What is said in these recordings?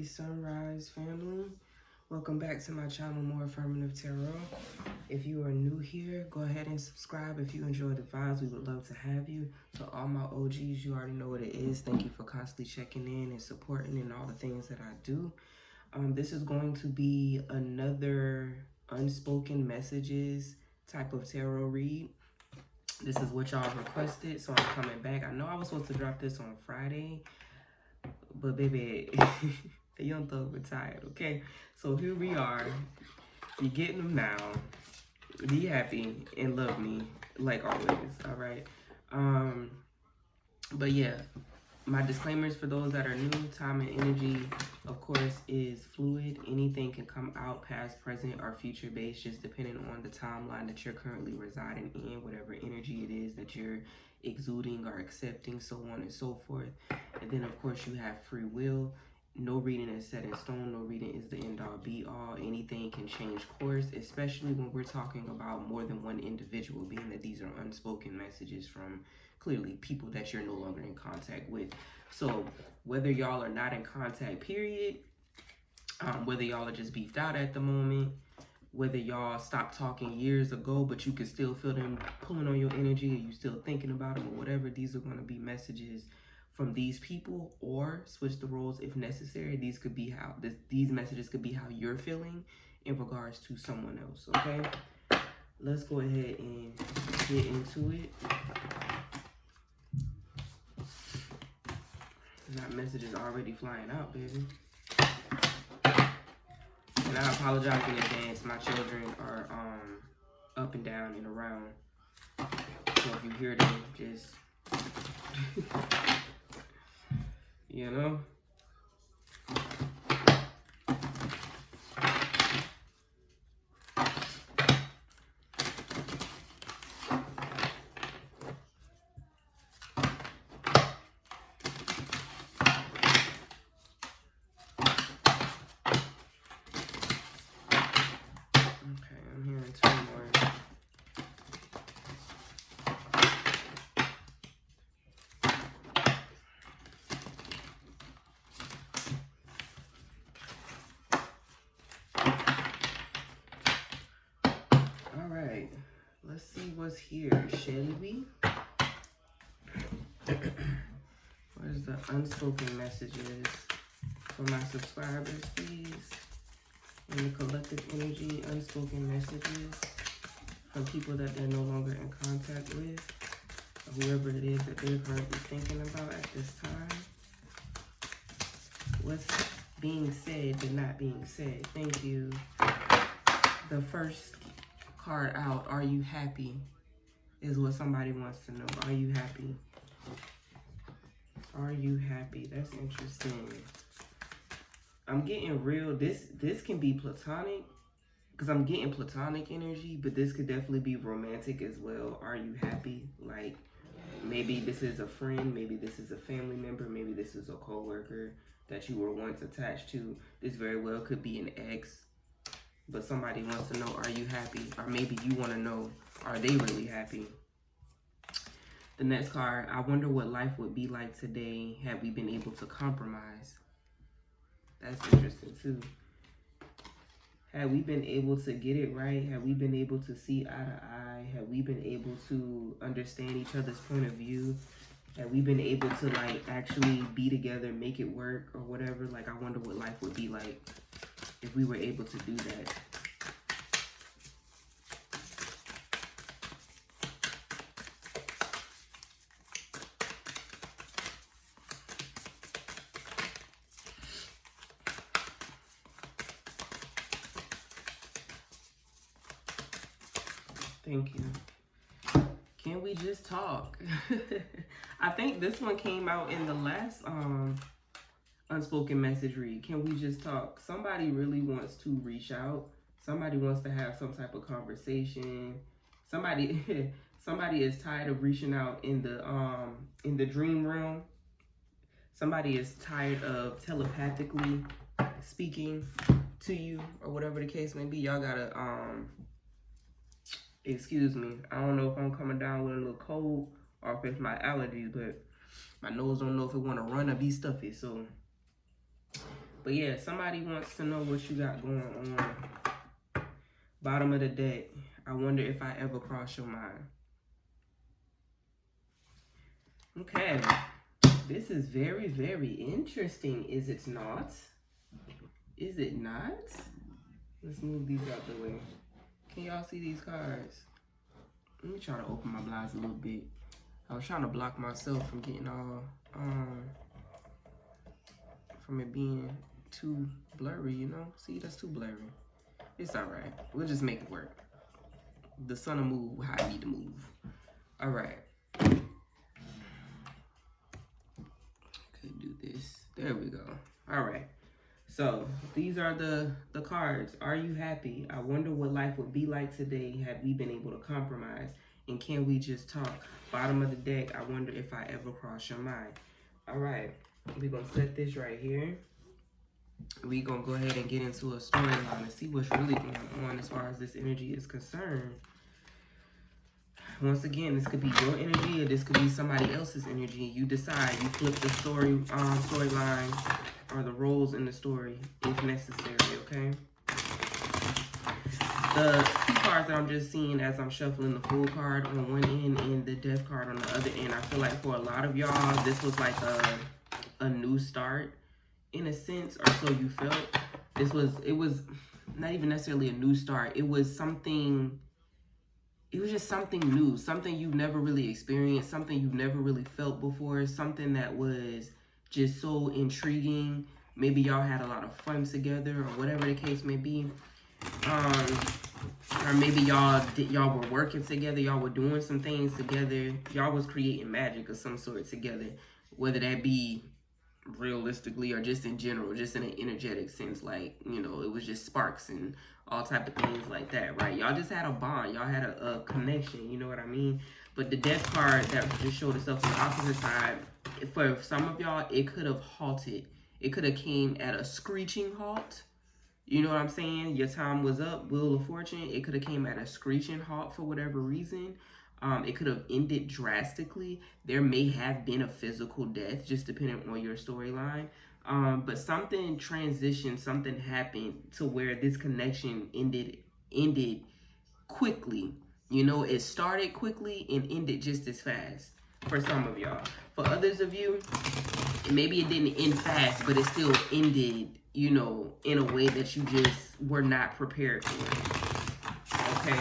Sunrise family. Welcome back to my channel, More Affirmative Tarot. If you are new here, go ahead and subscribe. If you enjoy the vibes, we would love to have you. To all my OGs, you already know what it is. Thank you for constantly checking in and supporting and all the things that I do. This is going to be another unspoken messages type of tarot read. This is what y'all requested, so I'm coming back. I know I was supposed to drop this on Friday, but baby, the young thug retired, okay? So here we are. You're getting them now. Be happy and love me, like always, all right? But yeah, my disclaimers for those that are new: time and energy, of course, is fluid. Anything can come out past, present, or future based, just depending on the timeline that you're currently residing in, whatever energy it is that you're exuding or accepting, so on and so forth. And then, of course, you have free will. No reading is set in stone. No reading is the end-all, be-all. Anything can change course, especially when we're talking about more than one individual, being that these are unspoken messages from clearly people that you're no longer in contact with. So whether y'all are not in contact, period, whether y'all are just beefed out at the moment, whether y'all stopped talking years ago, but you can still feel them pulling on your energy, or you still thinking about them or whatever, these are going to be messages from these people, or switch the roles if necessary. These could be how these messages could be how you're feeling in regards to someone else. Okay, let's go ahead and get into it. That message is already flying out, baby. And I apologize in advance. My children are up and down and around. So if you hear them, just you know. Let's see what's here, shall we? Where's the unspoken messages for my subscribers, please? And the collective energy, unspoken messages from people that they're no longer in contact with, or whoever it is that they're currently thinking about at this time. What's being said but not being said? Thank you. The first card out, are you happy, is what somebody wants to know. Are you happy? Are you happy? That's interesting. I'm getting real. This can be platonic, because I'm getting platonic energy, but this could definitely be romantic as well. Are you happy? Like, maybe this is a friend, maybe this is a family member, maybe this is a co-worker that you were once attached to. This very well could be an ex. But somebody wants to know, are you happy? Or maybe you want to know, are they really happy? The next card, I wonder what life would be like today had we been able to compromise. That's interesting too. Had we been able to get it right? Had we been able to see eye to eye? Had we been able to understand each other's point of view? Had we been able to like actually be together, make it work or whatever? Like, I wonder what life would be like if we were able to do that. Thank you. Can we just talk? I think this one came out in the last unspoken message read. Can we just talk? Somebody really wants to reach out. Somebody wants to have some type of conversation. Somebody is tired of reaching out in the dream realm. Somebody is tired of telepathically speaking to you, or whatever the case may be. Y'all gotta excuse me. I don't know if I'm coming down with a little cold or if it's my allergies, but my nose don't know if it want to run or be stuffy. So But yeah, somebody wants to know what you got going on. Bottom of the deck. I wonder if I ever cross your mind. Okay. This is very, very interesting. Is it not? Is it not? Let's move these out the way. Can y'all see these cards? Let me try to open my blinds a little bit. I was trying to block myself from getting all, from it being too blurry, you know? See, that's too blurry. It's all right. We'll just make it work. The sun will move how I need to move. All right. Okay, do this. There we go. All right. So these are the cards. Are you happy? I wonder what life would be like today had we been able to compromise. And can we just talk? Bottom of the deck, I wonder if I ever cross your mind. All right. We're going to set this right here. We're going to go ahead and get into a storyline and see what's really going on as far as this energy is concerned. Once again, this could be your energy or this could be somebody else's energy. You decide. You flip the storyline or the roles in the story if necessary, okay? The two cards that I'm just seeing as I'm shuffling the Fool card on one end and the Death card on the other end, I feel like for a lot of y'all, this was like a new start in a sense, or so you felt. It was not even necessarily a new start. It was just something new, something you've never really experienced, something you've never really felt before, something that was just so intriguing. Maybe y'all had a lot of fun together or whatever the case may be. Or maybe y'all were working together, y'all were doing some things together, y'all was creating magic of some sort together, whether that be realistically or just in general, just in an energetic sense, like, you know, it was just sparks and all type of things like that, right? Y'all just had a bond, y'all had a connection, you know what I mean? But the Death card that just showed itself on the opposite side, for some of y'all, it could have halted. It could have came at a screeching halt. You know what I'm saying? Your time was up, Wheel of Fortune. It could have came at a screeching halt for whatever reason. It could have ended drastically. There may have been a physical death, just depending on your storyline. But something transitioned, something happened to where this connection ended quickly. You know, it started quickly and ended just as fast for some of y'all. For others of you, maybe it didn't end fast, but it still ended, you know, in a way that you just were not prepared for. Okay?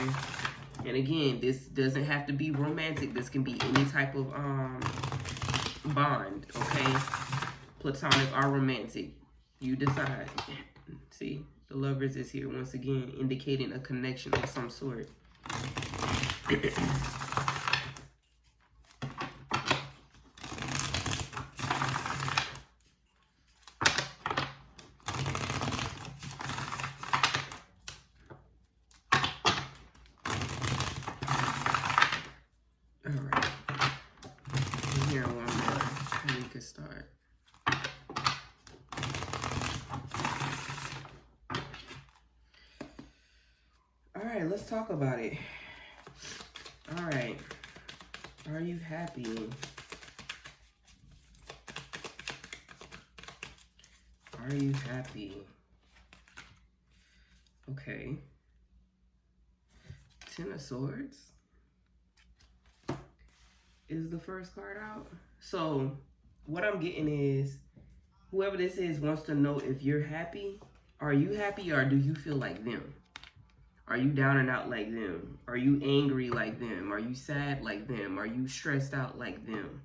And again, this doesn't have to be romantic. This can be any type of bond, okay? Platonic or romantic. You decide. See, the Lovers is here once again, indicating a connection of some sort. Start. All right, let's talk about it. All right, are you happy? Are you happy? Okay. 10 of Swords is the first card out. So what I'm getting is, whoever this is wants to know if you're happy. Are you happy or do you feel like them? Are you down and out like them? Are you angry like them? Are you sad like them? Are you stressed out like them?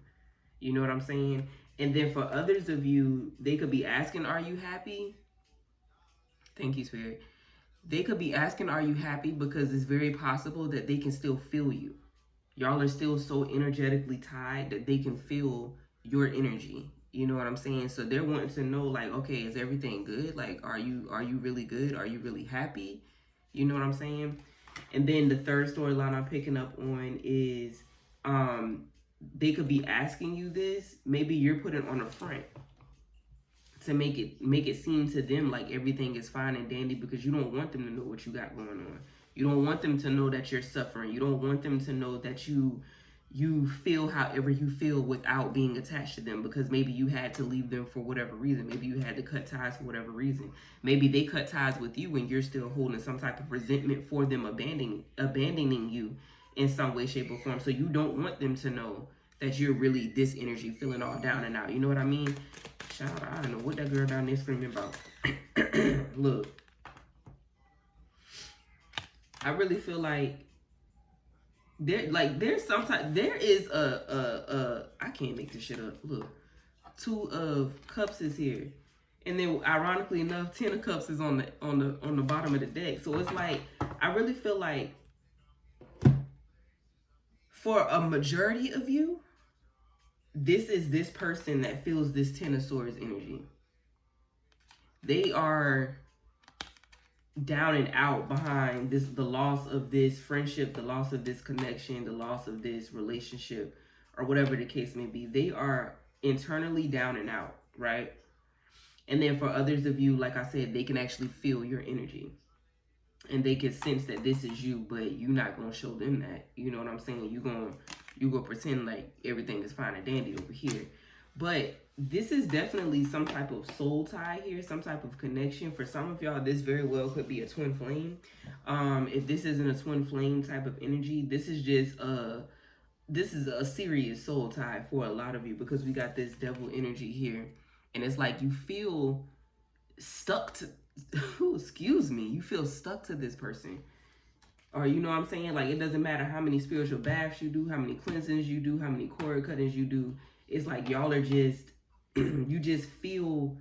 You know what I'm saying? And then for others of you, they could be asking, are you happy? Thank you, Spirit. They could be asking, are you happy? Because it's very possible that they can still feel you. Y'all are still so energetically tied that they can feel your energy. You know what I'm saying? So they're wanting to know, like, okay, is everything good? Like, are you really good? Are you really happy? You know what I'm saying? And then the third storyline I'm picking up on is they could be asking you this. Maybe you're putting on a front to make it seem to them like everything is fine and dandy, because you don't want them to know what you got going on. You don't want them to know that you're suffering. You don't want them to know that you you feel however you feel without being attached to them, because maybe you had to leave them for whatever reason. Maybe you had to cut ties for whatever reason. Maybe they cut ties with you and you're still holding some type of resentment for them abandoning you in some way, shape, or form. So you don't want them to know that you're really this energy, feeling all down and out. You know what I mean? Child, I don't know what that girl down there screaming about. Look, I really feel like there's sometimes there is I can't make this shit up. Look, 2 of Cups is here, and then ironically enough, 10 of Cups is on the bottom of the deck. So it's like, I really feel like for a majority of you, this is this person that feels this 10 of Swords energy. They are down and out behind the loss of this friendship, the loss of this connection, the loss of this relationship, or whatever the case may be. They are internally down and out, right? And then for others of you, like I said, they can actually feel your energy, and they can sense that this is you, but you're not gonna show them that. You know what I'm saying? You gonna pretend like everything is fine and dandy over here. But this is definitely some type of soul tie here, some type of connection. For some of y'all, this very well could be a twin flame. If this isn't a twin flame type of energy, this is just a serious soul tie for a lot of you, because we got this devil energy here, and it's like you feel stuck to excuse me, you feel stuck to this person. Or, you know what I'm saying? Like, it doesn't matter how many spiritual baths you do, how many cleansings you do, how many cord cuttings you do. It's like y'all are just, you just feel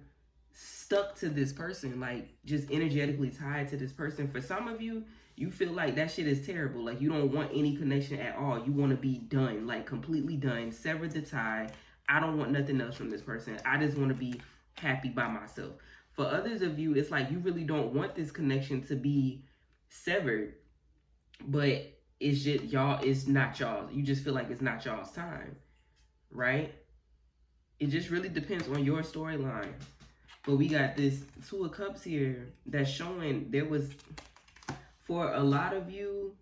stuck to this person, like just energetically tied to this person. For some of you, you feel like that shit is terrible. Like, you don't want any connection at all. You want to be done, like completely done, sever the tie. I don't want nothing else from this person. I just want to be happy by myself. For others of you, it's like you really don't want this connection to be severed, but it's just y'all, it's not y'all. You just feel like it's not y'all's time, right? It just really depends on your storyline. But we got this 2 of Cups here that's showing there was, for a lot of you,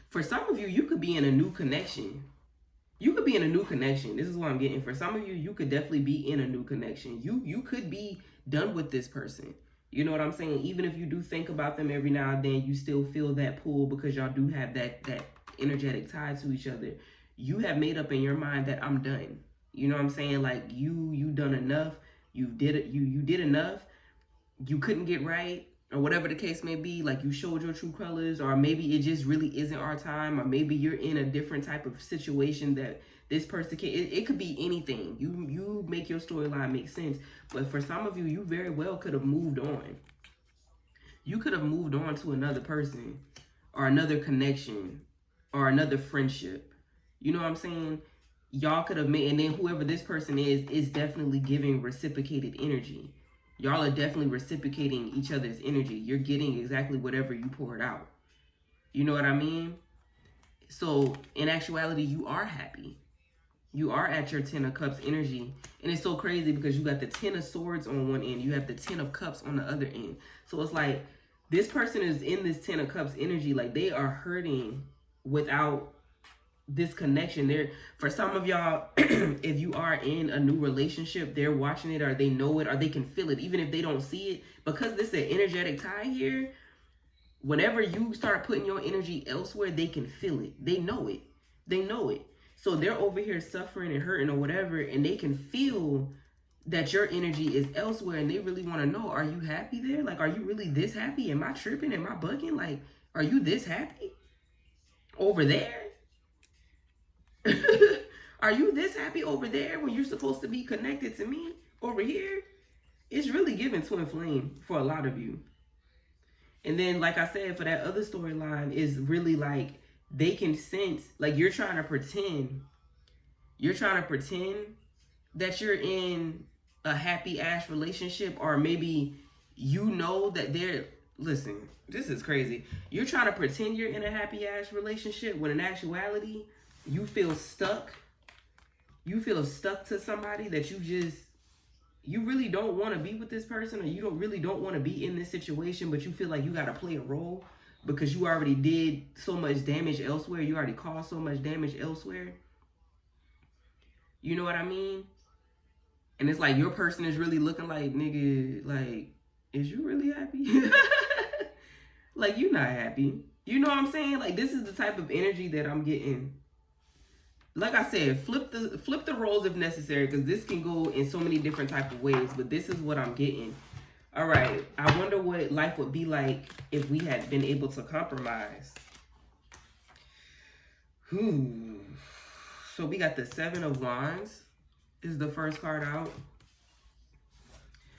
for some of you, you could be in a new connection. You could be in a new connection. This is what I'm getting. For some of you, you could definitely be in a new connection. You could be done with this person. You know what I'm saying? Even if you do think about them every now and then, you still feel that pull because y'all do have that energetic tie to each other. You have made up in your mind that I'm done. You know what I'm saying? Like, you done enough. You did it. You did enough. You couldn't get right, or whatever the case may be. Like, you showed your true colors, or maybe it just really isn't our time, or maybe you're in a different type of situation that this person can. It could be anything. You make your storyline make sense. But for some of you, you very well could have moved on. You could have moved on to another person, or another connection, or another friendship. You know what I'm saying? Y'all could have made, and then whoever this person is definitely giving reciprocated energy. Y'all are definitely reciprocating each other's energy. You're getting exactly whatever you poured out. You know what I mean? So in actuality, you are happy. You are at your 10 of Cups energy. And it's so crazy because you got the 10 of Swords on one end. You have the 10 of Cups on the other end. So it's like this person is in this 10 of Cups energy. Like, they are hurting without this connection. There, for some of y'all, if you are in a new relationship, they're watching it, or they know it, or they can feel it, even if they don't see it. Because this is an energetic tie here, whenever you start putting your energy elsewhere, they can feel it. They know it. They know it. So they're over here suffering and hurting or whatever, and they can feel that your energy is elsewhere, and they really want to know, are you happy there? Like, are you really this happy? Am I tripping? Am I bugging? Like, are you this happy over there? Are you this happy over there when you're supposed to be connected to me over here? It's really giving twin flame for a lot of you. And then, like I said, for that other storyline, is really like they can sense, like, you're trying to pretend that you're in a happy ass relationship, or maybe you know that they're, listen, this is crazy. You're trying to pretend you're in a happy ass relationship when in actuality, you feel stuck. You feel stuck to somebody that you really don't want to be with this person, or you really don't want to be in this situation, but you feel like you got to play a role. because you already did so much damage elsewhere. You already caused so much damage elsewhere. You know what I mean? And it's like your person is really looking like, nigga, like, is you really happy? Like, you not happy. You know what I'm saying? Like, this is the type of energy that I'm getting. Like I said, flip the roles if necessary, because this can go in so many different type of ways, but this is what I'm getting. All right, I wonder what life would be like if we had been able to compromise. So we got the 7 of Wands is the first card out.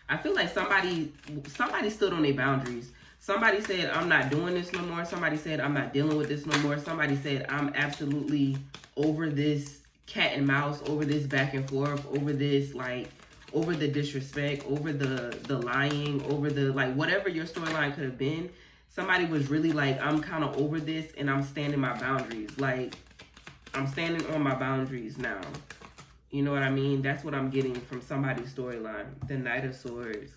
I feel like somebody stood on their boundaries. Somebody said, I'm not doing this no more. Somebody said, I'm not dealing with this no more. Somebody said, I'm absolutely over this cat and mouse, over this back and forth, over this, like, over the disrespect, over the lying, over the, like, whatever your storyline could have been. Somebody was really like, I'm kind of over this and I'm standing my boundaries. Like, I'm standing on my boundaries now. You know what I mean? That's what I'm getting from somebody's storyline. The Knight of Swords.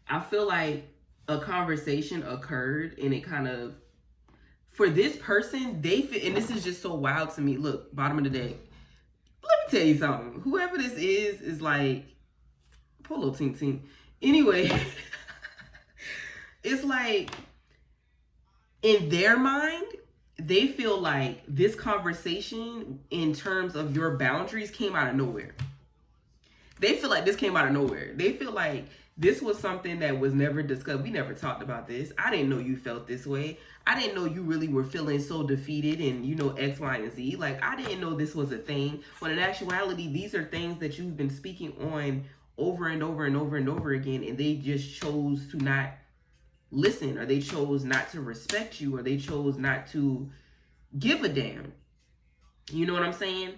I feel like a conversation occurred and it kind of, for this person, they feel, and this is just so wild to me. Look, bottom of the deck. Let me tell you something. Whoever this is like, polo ting ting. Anyway, it's like, in their mind, they feel like this conversation in terms of your boundaries came out of nowhere. They feel like this came out of nowhere. They feel like this was something that was never discussed. We never talked about this. I didn't know you felt this way. I didn't know you really were feeling so defeated and, you know, X, Y, and Z. Like, I didn't know this was a thing. When in actuality, these are things that you've been speaking on over and over and over and over again, and they just chose to not listen, or they chose not to respect you, or they chose not to give a damn. You know what I'm saying?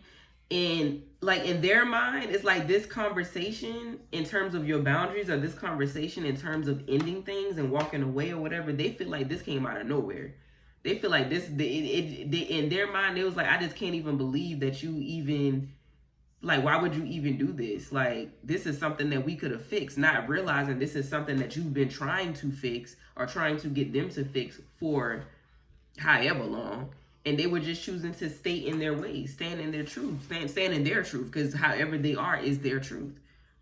And like, in their mind, it's like this conversation in terms of your boundaries, or this conversation in terms of ending things and walking away or whatever, they feel like this came out of nowhere. They feel like this, in their mind, it was like, I just can't even believe that you even, like, why would you even do this? Like, this is something that we could have fixed, not realizing this is something that you've been trying to fix or trying to get them to fix for however long. And they were just choosing to stay in their ways, stand in their truth, stand in their truth, because however they are is their truth,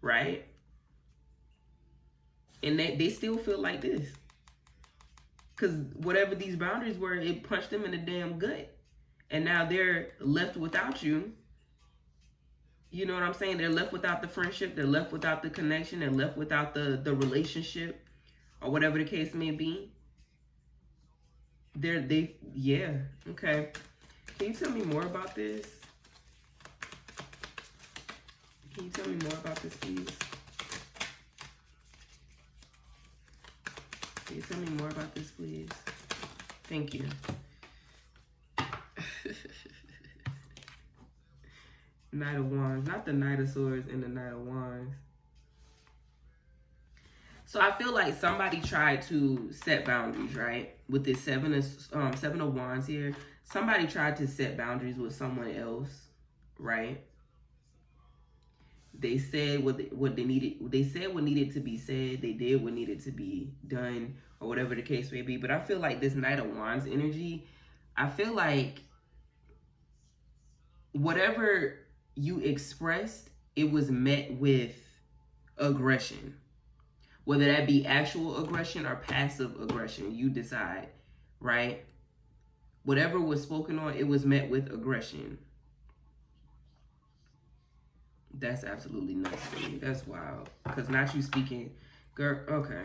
right? And they still feel like this. Because whatever these boundaries were, it punched them in the damn gut. And now they're left without you. You know what I'm saying? They're left without the friendship. They're left without the connection. They're left without the relationship, or whatever the case may be. Yeah, okay. Can you tell me more about this? Can you tell me more about this, please? Can you tell me more about this, please? Thank you. Knight of Wands, not the Knight of Swords and the Knight of Wands. So I feel like somebody tried to set boundaries, right? With this seven of Wands here, somebody tried to set boundaries with someone else, right? They said what they needed. They said what needed to be said. They did what needed to be done, or whatever the case may be. But I feel like this Knight of Wands energy, I feel like whatever you expressed, it was met with aggression. Whether that be actual aggression or passive aggression, you decide, right? Whatever was spoken on, it was met with aggression. That's absolutely nuts to me. That's wild. Because not you speaking, girl, okay.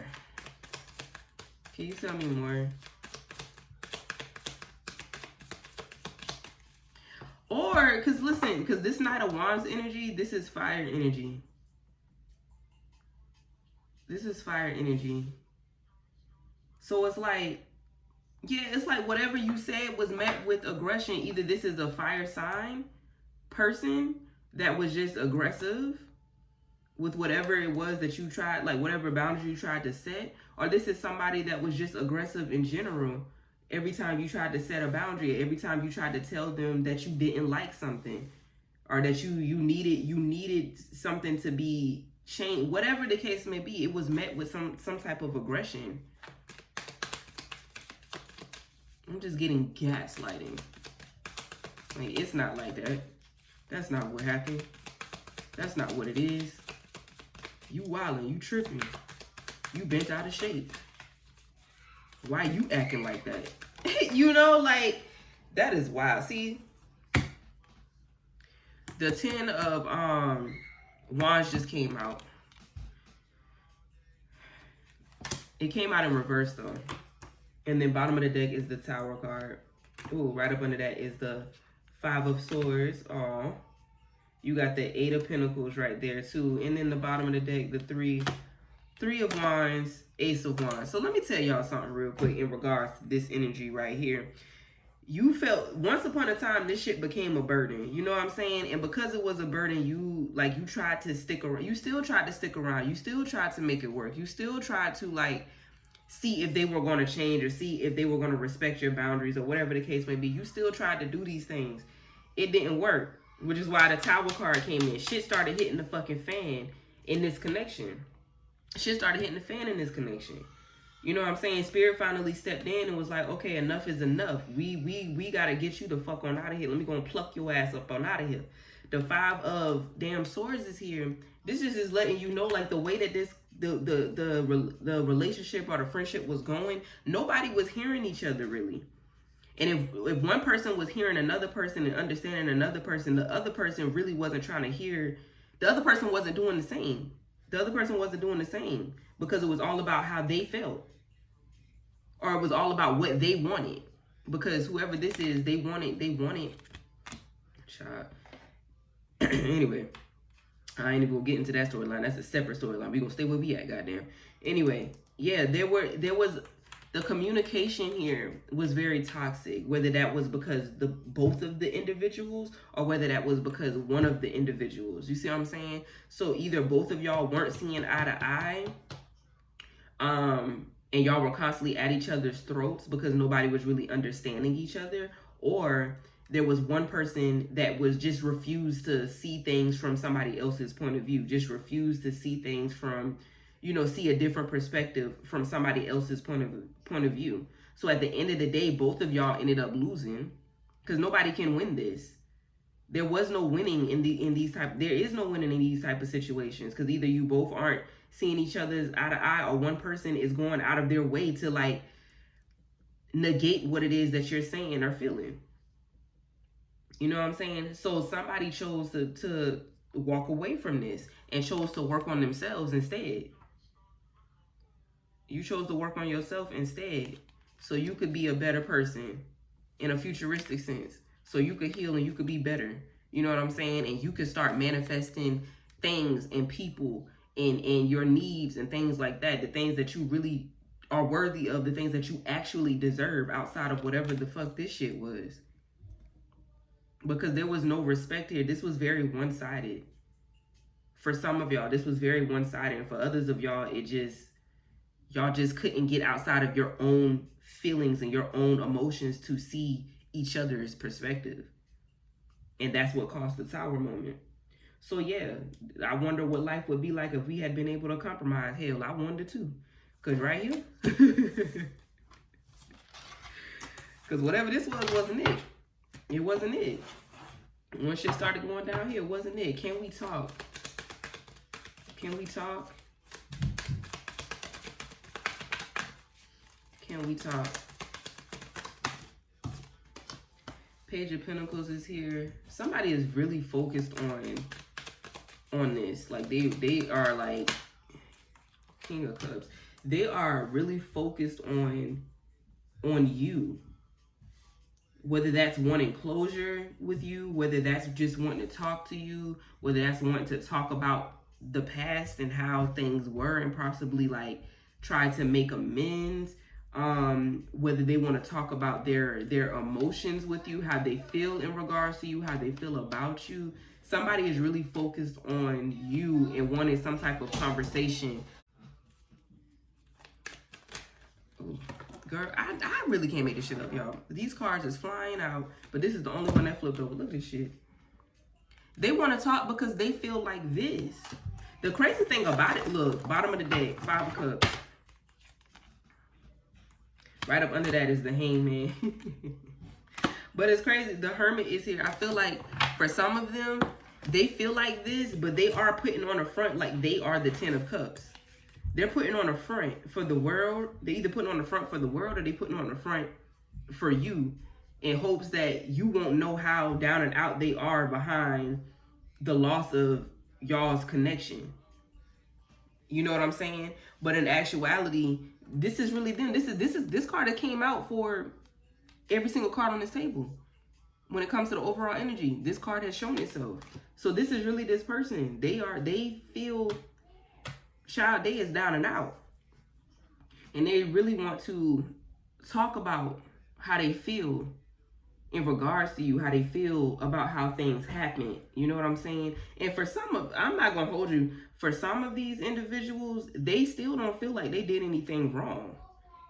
Can you tell me more? Or, because listen, because this Knight of Wands energy, this is fire energy. This is fire energy. So it's like, yeah, it's like whatever you said was met with aggression. Either this is a fire sign person that was just aggressive with whatever it was that you tried, like whatever boundary you tried to set, or this is somebody that was just aggressive in general. Every time you tried to set a boundary, every time you tried to tell them that you didn't like something, or that you needed something to be changed, whatever the case may be, it was met with some type of aggression. I'm just getting gaslighting. Like, it's not like that. That's not what happened. That's not what it is. You wildin', you tripping. You bent out of shape. Why you acting like that? You know, like, that is wild. See, the 10 of Wands just came out. It came out in reverse, though. And then bottom of the deck is the Tower card. Ooh, right up under that is the 5 of Swords. Aw. You got the 8 of Pentacles right there, too. And then the bottom of the deck, the 3 of Wands, Ace of Wands. So let me tell y'all something real quick in regards to this energy right here. You felt, once upon a time, this shit became a burden. You know what I'm saying? And because it was a burden, you tried to stick around. You still tried to stick around. You still tried to make it work. You still tried to, like, see if they were going to change or see if they were going to respect your boundaries or whatever the case may be. You still tried to do these things. It didn't work, which is why the Tower card came in. Shit started hitting the fucking fan in this connection. Shit started hitting the fan in this connection. You know what I'm saying? Spirit finally stepped in and was like, okay, enough is enough. We got to get you the fuck on out of here. Let me go and pluck your ass up on out of here. The 5 of damn Swords is here. This is just letting you know, like, the way that this the relationship or the friendship was going, nobody was hearing each other really. And if one person was hearing another person and understanding another person, the other person really wasn't trying to hear. The other person wasn't doing the same. The other person wasn't doing the same because it was all about how they felt. Or it was all about what they wanted. Because whoever this is, they wanted. Child. Anyway, I ain't even gonna get into that storyline. That's a separate storyline. We gonna stay where we at, goddamn. Anyway, yeah, there was the communication here was very toxic. Whether that was because both of the individuals or whether that was because one of the individuals. You see what I'm saying? So either both of y'all weren't seeing eye to eye, and y'all were constantly at each other's throats because nobody was really understanding each other, or there was one person that was just refused to see things from somebody else's point of view, just refused to see things from, you know, see a different perspective from somebody else's point of view. So at the end of the day, both of y'all ended up losing because nobody can win this. There was no winning there is no winning in these type of situations because either you both aren't seeing each other's eye to eye or one person is going out of their way to, like, negate what it is that you're saying or feeling. You know what I'm saying? So somebody chose to walk away from this and chose to work on themselves instead. You chose to work on yourself instead so you could be a better person in a futuristic sense. So you could heal and you could be better. You know what I'm saying? And you could start manifesting things and people and your needs and things like that. The things that you really are worthy of. The things that you actually deserve outside of whatever the fuck this shit was. Because there was no respect here. This was very one-sided. For some of y'all, this was very one-sided. And for others of y'all, y'all just couldn't get outside of your own feelings and your own emotions to see each other's perspective. And that's what caused the Tower moment. So yeah, I wonder what life would be like if we had been able to compromise. Hell, I wonder too. Because right here, because whatever this was, wasn't it. It wasn't it. When shit started going down here, it wasn't it. Can we talk? Can we talk? Can we talk? Page of Pentacles is here. Somebody is really focused on this. Like they are like King of Cups. They are really focused on you. Whether that's wanting closure with you, whether that's just wanting to talk to you, whether that's wanting to talk about the past and how things were and possibly like try to make amends, whether they want to talk about their emotions with you, how they feel in regards to you, how they feel about you. Somebody is really focused on you and wanting some type of conversation. Ooh. Girl, I really can't make this shit up, y'all. These cards is flying out, but this is the only one that flipped over. Look at this shit. They want to talk because they feel like this. The crazy thing about it, look, bottom of the deck, 5 of Cups. Right up under that is the Hangman. But it's crazy. The Hermit is here. I feel like for some of them, they feel like this, but they are putting on a front like they are the Ten of Cups. They're putting on a front for the world. They either putting on the front for the world or they putting on the front for you in hopes that you won't know how down and out they are behind the loss of y'all's connection. You know what I'm saying? But in actuality, this is really them. This card that came out for every single card on this table. When it comes to the overall energy, this card has shown itself. So this is really this person. They feel child, they is down and out. And they really want to talk about how they feel in regards to you, how they feel about how things happen. You know what I'm saying? And for some of, I'm not going to hold you, for some of these individuals, they still don't feel like they did anything wrong.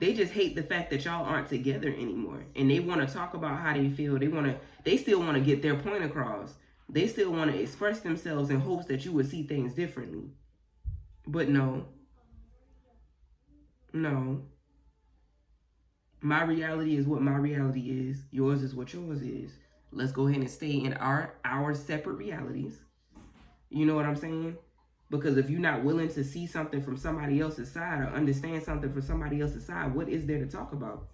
They just hate the fact that y'all aren't together anymore. And they want to talk about how they feel. They still want to get their point across. They still want to express themselves in hopes that you would see things differently. But no. My reality is what my reality is. Yours is what yours is. Let's go ahead and stay in our separate realities. You know what I'm saying? Because if you're not willing to see something from somebody else's side or understand something from somebody else's side, what is there to talk about?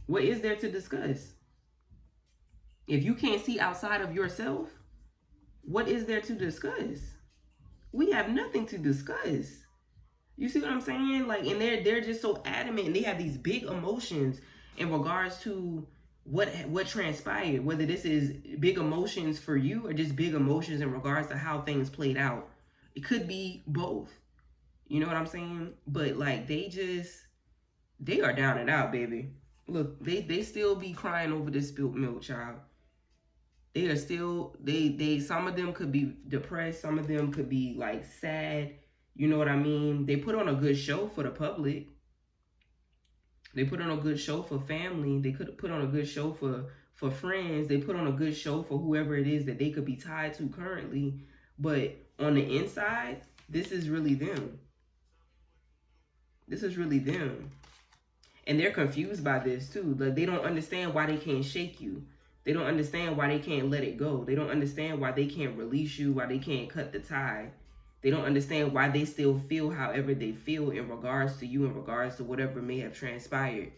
What is there to discuss? If you can't see outside of yourself, what is there to discuss? We have nothing to discuss. You see what I'm saying? Like, and they're just so adamant, and they have these big emotions in regards to what transpired, whether this is big emotions for you or just big emotions in regards to how things played out. It could be both. You know what I'm saying? But like they are down and out, baby. Look, they still be crying over this spilt milk, child. They are still some of them could be depressed, some of them could be like sad. You know what I mean? They put on a good show for the public. They put on a good show for family. They could put on a good show for friends. They put on a good show for whoever it is that they could be tied to currently. But on the inside, this is really them. This is really them. And they're confused by this too. Like, they don't understand why they can't shake you. They don't understand why they can't let it go. They don't understand why they can't release you, why they can't cut the tie. They don't understand why they still feel however they feel in regards to you, in regards to whatever may have transpired.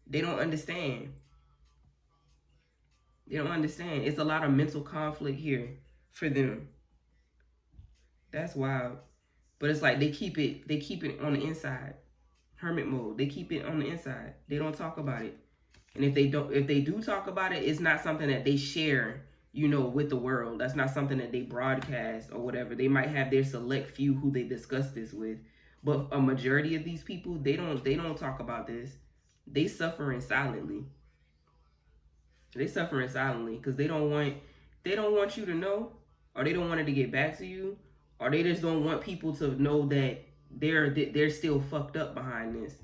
They don't understand. They don't understand. It's a lot of mental conflict here for them. That's wild. But it's like they keep it on the inside. Hermit mode. They keep it on the inside. They don't talk about it. And if they do talk about it, it's not something that they share, you know, with the world. That's not something that they broadcast or whatever. They might have their select few who they discuss this with. But a majority of these people, they don't talk about this. They suffering silently. They suffering silently because they don't want you to know, or they don't want it to get back to you, or they just don't want people to know that they're still fucked up behind this.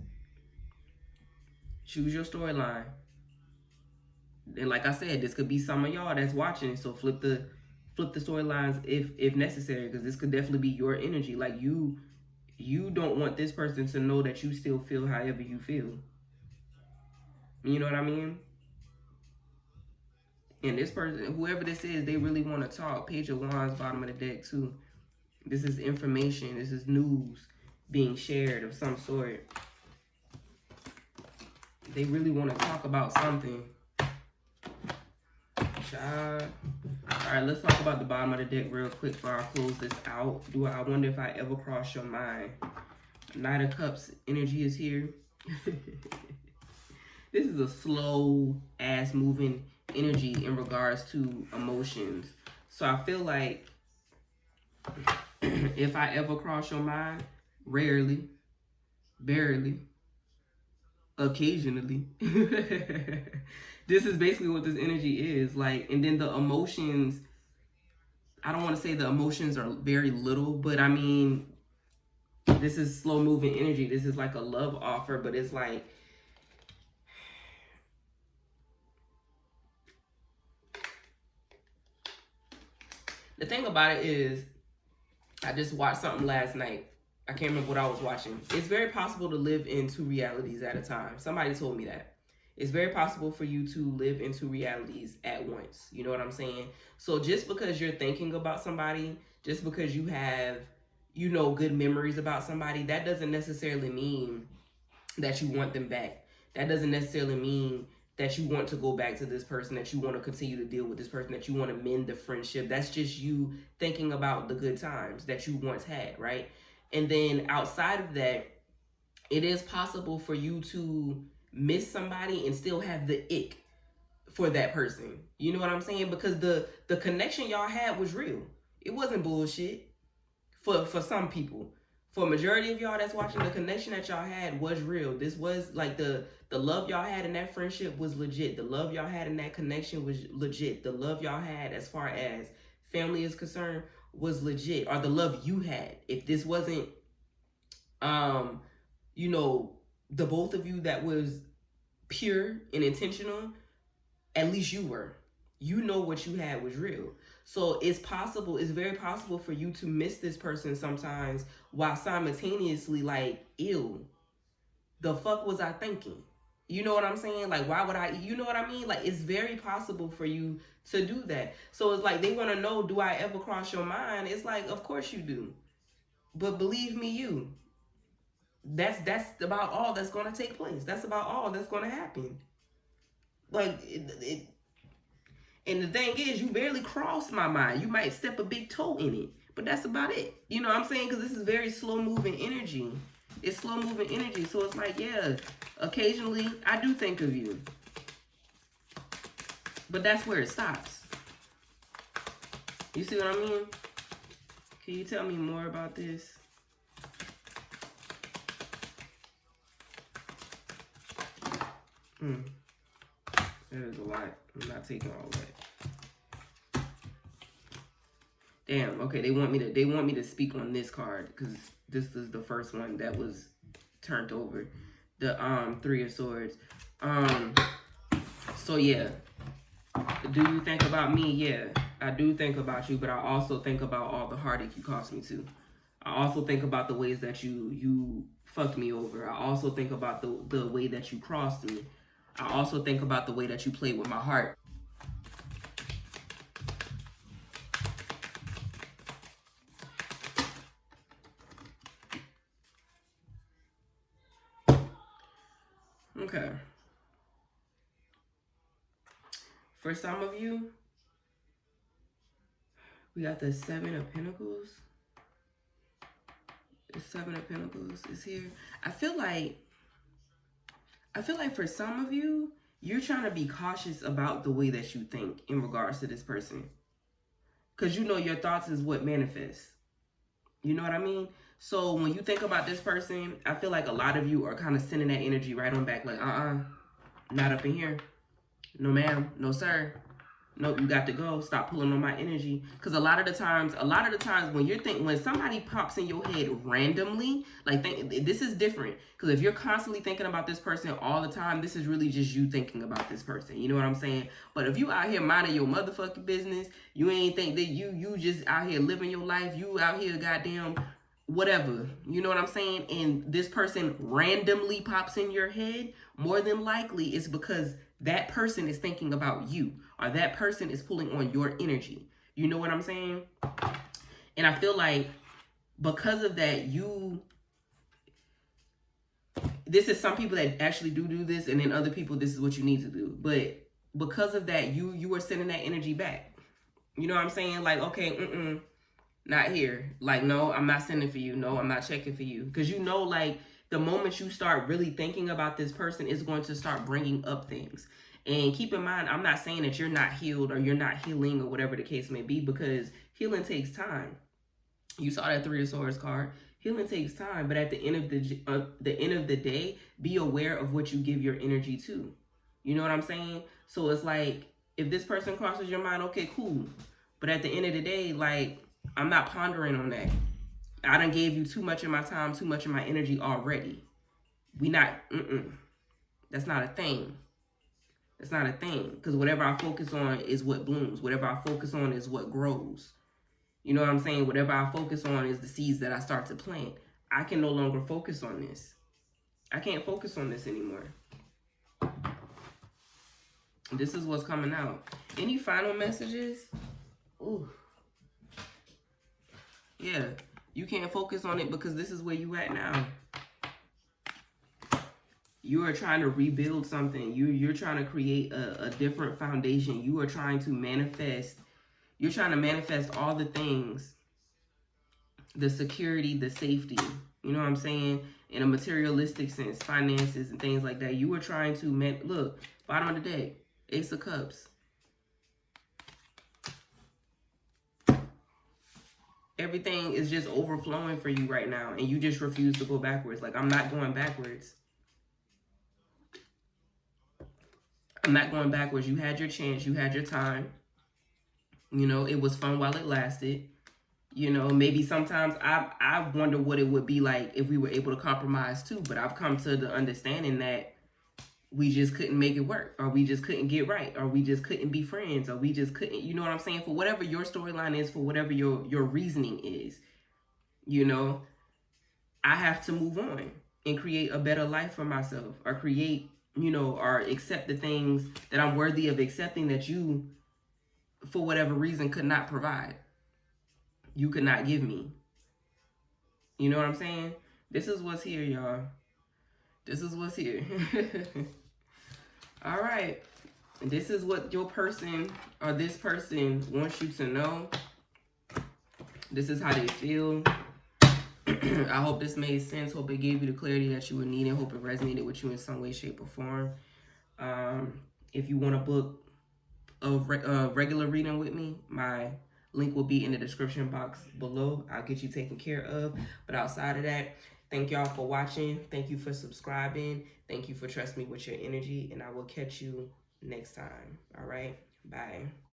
Choose your storyline. And like I said, this could be some of y'all that's watching. So flip the storylines if necessary, because this could definitely be your energy. Like you don't want this person to know that you still feel however you feel. You know what I mean? And this person, whoever this is, they really want to talk. Page of Wands, bottom of the deck too. This is information. This is news being shared of some sort. They really want to talk about something. Child. All right, let's talk about the bottom of the deck real quick before I close this out. I wonder if I ever cross your mind. Knight of Cups energy is here. This is a slow ass moving energy in regards to emotions. So I feel like if I ever cross your mind, rarely, barely, occasionally. This is basically what this energy is like. And then the emotions, I don't want to say the emotions are very little, but I mean, this is slow moving energy. This is like a love offer, but it's like, the thing about it is, I just watched something last night I can't remember what I was watching. It's very possible to live in two realities at a time. Somebody told me that. It's very possible for you to live in two realities at once. You know what I'm saying? So just because you're thinking about somebody, just because you have, good memories about somebody, that doesn't necessarily mean that you want them back. That doesn't necessarily mean that you want to go back to this person, that you want to continue to deal with this person, that you want to mend the friendship. That's just you thinking about the good times that you once had, right? And then outside of that, it is possible for you to miss somebody and still have the ick for that person. You know what I'm saying? Because the connection y'all had was real. It wasn't bullshit for some people. For a majority of y'all that's watching, the connection that y'all had was real. This was like the love y'all had in that friendship was legit. The love y'all had in that connection was legit. The love y'all had as far as family is concerned was legit. Or the love you had. If this wasn't the both of you that was pure and intentional, at least you were. You know what you had was real. So it's very possible for you to miss this person sometimes while simultaneously like, ew, the fuck was I thinking? You know what I'm saying? Like, why would I, you know what I mean? Like, it's very possible for you to do that. So it's like, they want to know, do I ever cross your mind? It's like, of course you do. But believe me, that's about all that's going to take place. That's about all that's going to happen. Like, and the thing is, you barely cross my mind. You might step a big toe in it, but that's about it. You know what I'm saying? Because this is very slow-moving energy. It's slow-moving energy. So it's like, yeah, occasionally I do think of you. But that's where it stops. You see what I mean? Can you tell me more about this? That is a lot. I'm not taking all that. Damn. Okay, they want me to speak on this card because this is the first one that was turned over. The Three of Swords. So yeah. Do you think about me? Yeah, I do think about you, but I also think about all the heartache you caused me to. I also think about the ways that you fucked me over. I also think about the way that you crossed me. I also think about the way that you played with my heart. Okay. For some of you, we got the Seven of Pentacles. The Seven of Pentacles is here. I feel like for some of you, you're trying to be cautious about the way that you think in regards to this person. Because you know your thoughts is what manifests. You know what I mean? So when you think about this person, I feel like a lot of you are kind of sending that energy right on back. Like, not up in here. No ma'am, no sir. Nope, you got to go. Stop pulling on my energy. Because a lot of the times when somebody pops in your head randomly, like this is different. Because if you're constantly thinking about this person all the time, this is really just you thinking about this person. You know what I'm saying? But if you out here minding your motherfucking business, you ain't think that you just out here living your life. You out here goddamn whatever. You know what I'm saying? And this person randomly pops in your head, more than likely it's because that person is thinking about you, or that person is pulling on your energy. You know what I'm saying? And I feel like because of that, this is some people that actually do this, and then other people, this is what you need to do. But because of that, you are sending that energy back. You know what I'm saying? Like, okay, not here. Like, no, I'm not sending for you. No, I'm not checking for you. Because you know, like, the moment you start really thinking about this person, it's going to start bringing up things. And keep in mind, I'm not saying that you're not healed or you're not healing or whatever the case may be, because healing takes time. You saw that Three of Swords card. Healing takes time, but at the end of the day, be aware of what you give your energy to. You know what I'm saying? So it's like, if this person crosses your mind, okay, cool. But at the end of the day, like, I'm not pondering on that. I done gave you too much of my time, too much of my energy already. That's not a thing. That's not a thing. Because whatever I focus on is what blooms. Whatever I focus on is what grows. You know what I'm saying? Whatever I focus on is the seeds that I start to plant. I can no longer focus on this. I can't focus on this anymore. This is what's coming out. Any final messages? Ooh. Yeah, you can't focus on it because this is where you at now. You are trying to rebuild something. You're trying to create a different foundation. You are trying to manifest. You're trying to manifest all the things. The security, the safety. You know what I'm saying? In a materialistic sense, finances and things like that. You are trying to, look, bottom of the deck, Ace of Cups. Everything is just overflowing for you right now, and you just refuse to go backwards. Like, I'm not going backwards. I'm not going backwards. You had your chance. You had your time. You know, it was fun while it lasted. You know, maybe sometimes I wonder what it would be like if we were able to compromise too. But I've come to the understanding that we just couldn't make it work, or we just couldn't get right, or we just couldn't be friends, or we just couldn't, you know what I'm saying? For whatever your storyline is, for whatever your reasoning is, you know, I have to move on and create a better life for myself, or create, you know, or accept the things that I'm worthy of accepting that you, for whatever reason, could not provide. You could not give me. You know what I'm saying? This is what's here, y'all. This is what's here. All right. This is what your person or this person wants you to know. This is how they feel. I hope this made sense. Hope it gave you the clarity that you would need, and hope it resonated with you in some way, shape, or form. If you want to book a regular reading with me, my link will be in the description box below. I'll get you taken care of. But outside of that, thank y'all for watching. Thank you for subscribing. Thank you for trusting me with your energy. And I will catch you next time. All right? Bye.